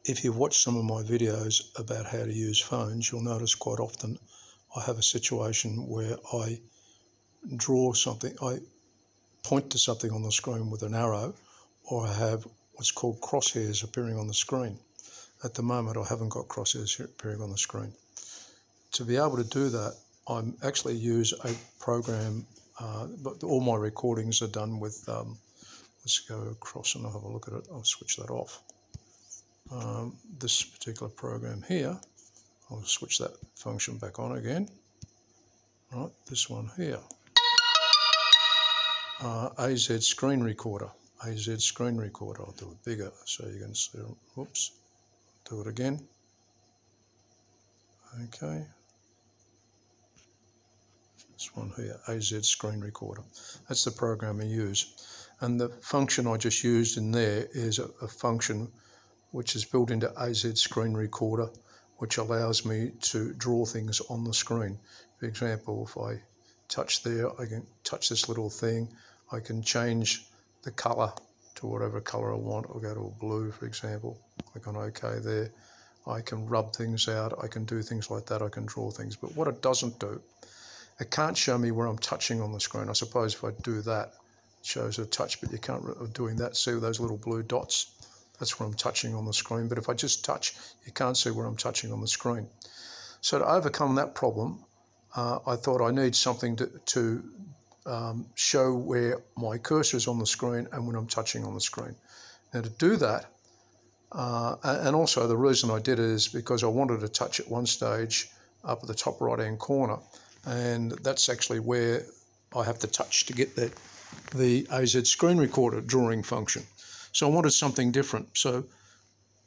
If you've watched some of my videos about how to use phones, you'll notice quite often I have a situation where I draw something, I point to something on the screen with an arrow, or I have what's called crosshairs appearing on the screen. At the moment I haven't got crosshairs appearing on the screen. To be able to do that, I actually use a program, but all my recordings are done with, let's go across and I'll have a look at it. I'll switch that off. This particular program here, I'll switch that function back on again. Right, this one here, AZ screen recorder. AZ screen recorder. I'll do it bigger so you can see. Whoops. Do it again. Okay. This one here, AZ screen recorder. That's the program I use. And the function I just used in there is a function which is built into AZ screen recorder, which allows me to draw things on the screen. For example, if I touch there, I can touch this little thing. I can change the colour to whatever colour I want. I'll go to a blue, for example. Click on OK there. I can rub things out. I can do things like that. I can draw things. But what it doesn't do, it can't show me where I'm touching on the screen. I suppose if I do that, it shows a touch, but you can't, doing that, see those little blue dots? That's where I'm touching on the screen. But if I just touch, you can't see where I'm touching on the screen. So to overcome that problem, I thought I need something to show where my cursor is on the screen and when I'm touching on the screen. Now to do that, and also the reason I did it is because I wanted to touch at one stage up at the top right hand corner, and that's actually where I have to touch to get the AZ screen recorder drawing function. So I wanted something different. So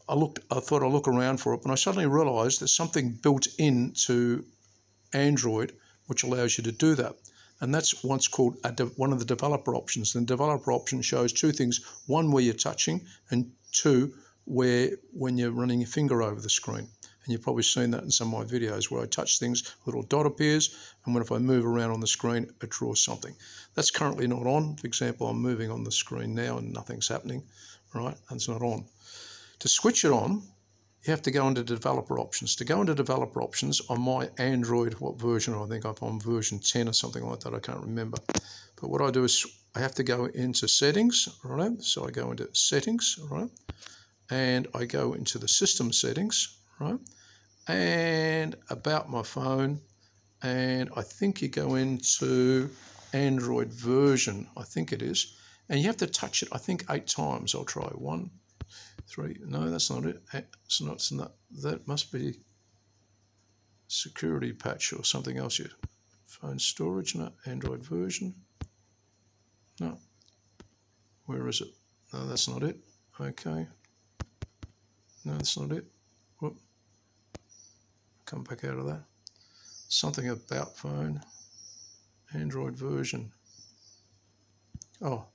I thought I'd look around for it, but I suddenly realized there's something built into Android which allows you to do that. And that's what's called one of the developer options. And the developer option shows two things: one, where you're touching, and two, when you're running your finger over the screen. And you've probably seen that in some of my videos where I touch things, a little dot appears, and if I move around on the screen, it draws something. That's currently not on. For example, I'm moving on the screen now and nothing's happening, right? And it's not on. To switch it on, you have to go into developer options. To go into developer options on my Android, what version? I think I'm on version 10 or something like that. I can't remember. But what I do is I have to go into settings, right? So I go into settings, right? And I go into the system settings, right? And about my phone, and I think you go into Android version, I think it is, and you have to touch it, I think 8 times. I'll try 1, 3, no, that's not it. It's not, that must be security patch or something else yet. Phone storage, no, Android version, no, where is it? No, that's not it. Okay, no, that's not it. Whoop. Come back out of that. Something about phone, Android version. Oh,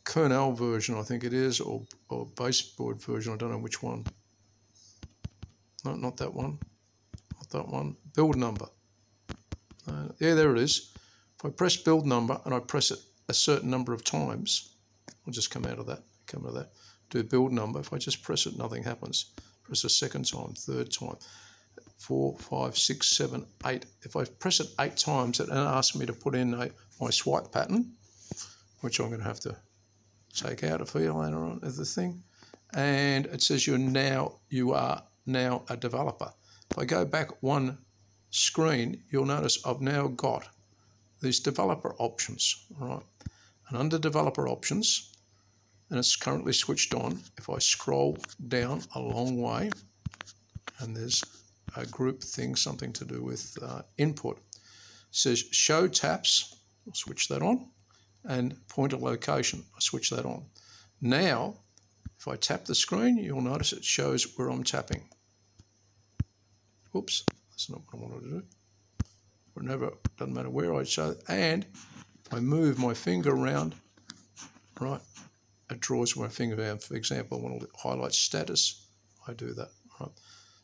kernel version, I think it is, or baseboard version. I don't know which one. No, not that one. Not that one. Build number. Yeah, there it is. If I press build number and I press it a certain number of times, I'll just come out of that. Come out of that. Do build number. If I just press it, nothing happens. Press a second time, third time, 4, 5, 6, 7, 8. If I press it 8 times, it asks me to put in my swipe pattern, which I'm going to have to take out for you later on as the thing. And it says you are now a developer. If I go back one screen, you'll notice I've now got these developer options, right? And under developer options, and it's currently switched on. If I scroll down a long way, and there's a group thing, something to do with input, it says show taps. I'll switch that on, and pointer location. I switch that on. Now, if I tap the screen, you'll notice it shows where I'm tapping. Oops, that's not what I wanted to do. Whenever, doesn't matter where I show it, and if I move my finger around, right, it draws my finger down. For example, I want to highlight status, I do that. Right.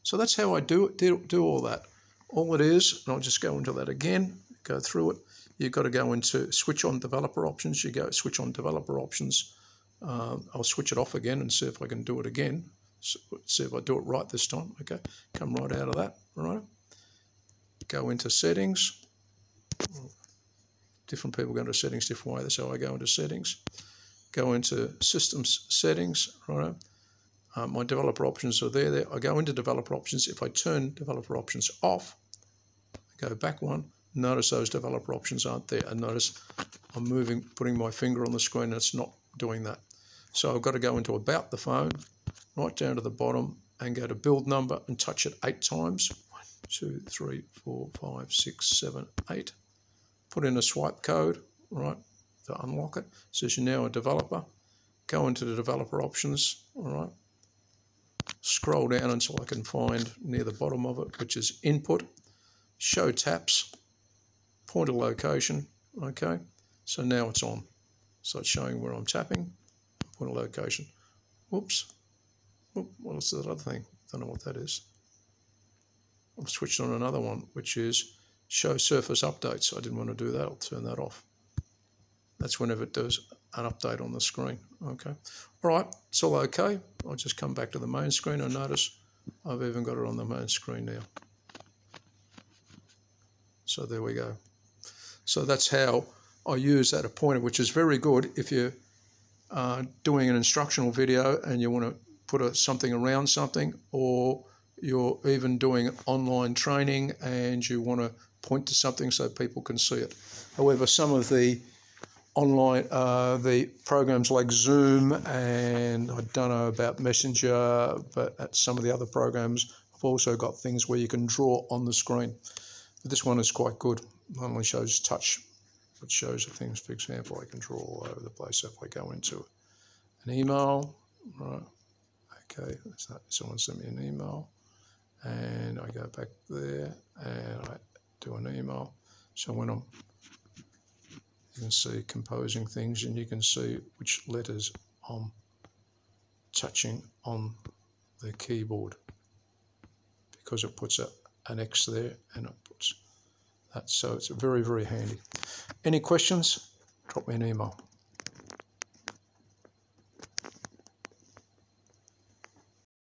So that's how I do all that. All it is, and I'll just go into that again, go through it. You've got to go into switch on developer options. You go switch on developer options. I'll switch it off again and see if I can do it again. So let's see if I do it right this time. Okay, come right out of that, right? Go into settings. Different people go into settings different ways. So I go into settings, go into systems settings, right? My developer options are there. I go into developer options. If I turn developer options off, go back one, notice those developer options aren't there. And notice I'm putting my finger on the screen and it's not doing that. So I've got to go into about the phone, right down to the bottom, and go to build number and touch it 8 times. 1, 2, 3, 4, 5, 6, 7, 8. Put in a swipe code, right, to unlock it. It says you're now a developer. Go into the developer options, all right. Scroll down until I can find near the bottom of it, which is input, show taps, pointer location, okay. So now it's on. So it's showing where I'm tapping, pointer location. Whoops. What's that other thing? Don't know what that is. I've switched on another one, which is show surface updates. I didn't want to do that. I'll turn that off. That's whenever it does an update on the screen. Okay. All right. It's all okay. I'll just come back to the main screen and notice I've even got it on the main screen now. So there we go. So that's how I use that pointer, which is very good if you're doing an instructional video and you want to put something around something, or you're even doing online training and you want to point to something so people can see it. However, some of the online, the programs like Zoom, and I don't know about Messenger, but at some of the other programs, I've also got things where you can draw on the screen. But this one is quite good. It only shows touch. It shows the things, for example, I can draw all over the place. So if I go into an email, right, okay, someone sent me an email, and I go back there and I do an email. So when you can see composing things, and you can see which letters I'm touching on the keyboard, because it puts an X there and it puts that. So it's very, very handy. Any questions? Drop me an email.